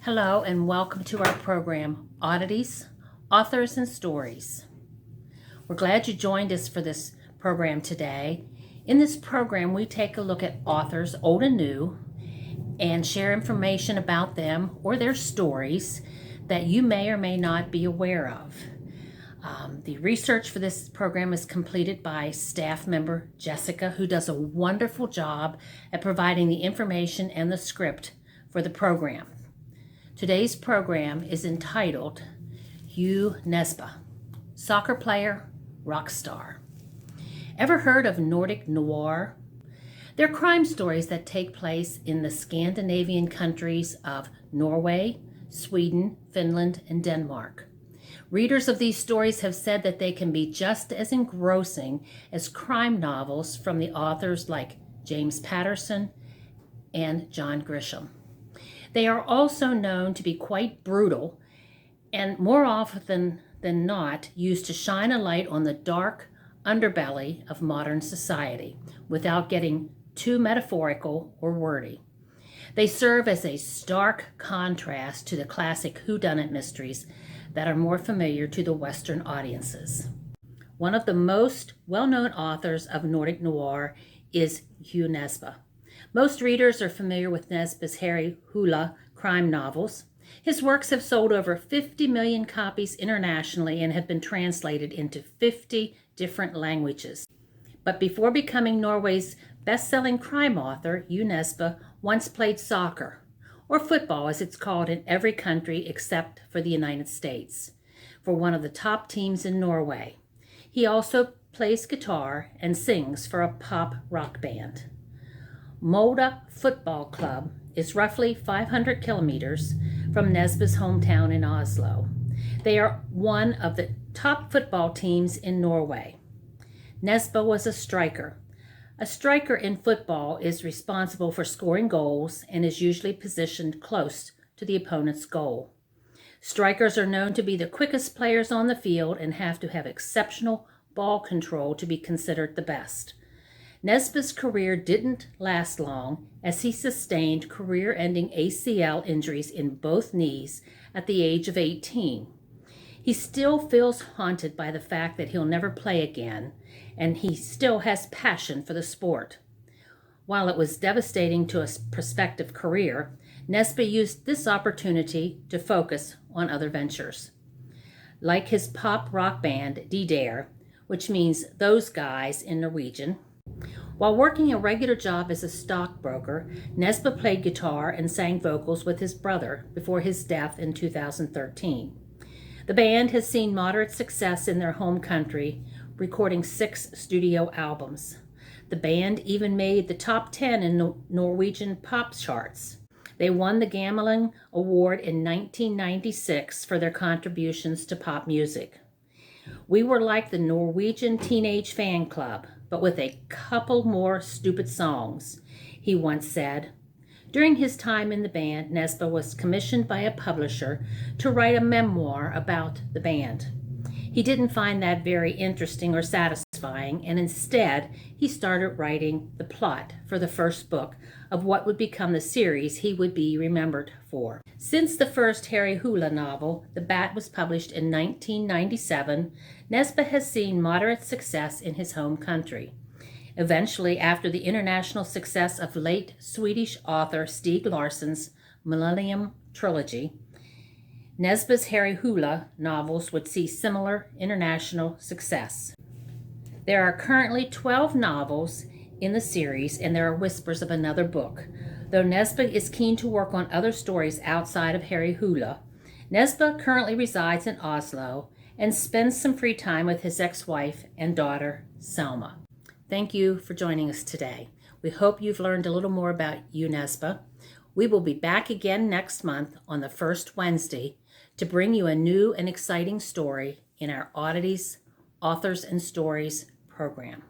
Hello and welcome to our program, Oddities, Authors and Stories. We're glad you joined us for this program today. In this program, we take a look at authors, old and new, and share information about them or their stories that you may or may not be aware of. The research for this program is completed by staff member Jessica, who does a wonderful job at providing the information and the script for the program. Today's program is entitled Jo Nesbø, Soccer Player, Rock Star. Ever heard of Nordic noir? They're crime stories that take place in the Scandinavian countries of Norway, Sweden, Finland, and Denmark. Readers of these stories have said that they can be just as engrossing as crime novels from the authors like James Patterson and John Grisham. They are also known to be quite brutal and more often than not used to shine a light on the dark underbelly of modern society without getting too metaphorical or wordy. They serve as a stark contrast to the classic whodunit mysteries that are more familiar to the Western audiences. One of the most well-known authors of Nordic noir is Jo Nesbø. Most readers are familiar with Nesbø's Harry Hole crime novels. His works have sold over 50 million copies internationally and have been translated into 50 different languages. But before becoming Norway's best-selling crime author, Jo Nesbø once played soccer, or football as it's called in every country except for the United States, for one of the top teams in Norway. He also plays guitar and sings for a pop rock band. Molde Football Club is roughly 500 kilometers from Nesbø's hometown in Oslo. They are one of the top football teams in Norway. Nesbø was a striker. A striker in football is responsible for scoring goals and is usually positioned close to the opponent's goal. Strikers are known to be the quickest players on the field and have to have exceptional ball control to be considered the best. Nesbø's career didn't last long as he sustained career-ending ACL injuries in both knees at the age of 18. He still feels haunted by the fact that he'll never play again, and he still has passion for the sport. While it was devastating to a prospective career, Nesbø used this opportunity to focus on other ventures. Like his pop rock band, De Der, which means those guys in Norwegian. While working a regular job as a stockbroker, Nesbø played guitar and sang vocals with his brother before his death in 2013. The band has seen moderate success in their home country, recording 6 studio albums. The band even made the top 10 in Norwegian pop charts. They won the Gameling Award in 1996 for their contributions to pop music. We were like the Norwegian Teenage Fan Club, but with a couple more stupid songs, he once said. During his time in the band, Nesbø was commissioned by a publisher to write a memoir about the band. He didn't find that very interesting or satisfying, and instead, he started writing the plot for the first book of what would become the series he would be remembered for. Since the first Harry Hole novel, The Bat, was published in 1997, Nesbø has seen moderate success in his home country. Eventually, after the international success of late Swedish author Stieg Larsson's Millennium Trilogy, Nesbø's Harry Hole novels would see similar international success. There are currently 12 novels in the series, and there are whispers of another book. Though Nesbø is keen to work on other stories outside of Harry Hole, Nesbø currently resides in Oslo and spends some free time with his ex-wife and daughter, Selma. Thank you for joining us today. We hope you've learned a little more about Jo Nesbø. We will be back again next month on the first Wednesday to bring you a new and exciting story in our Oddities, Authors and Stories program.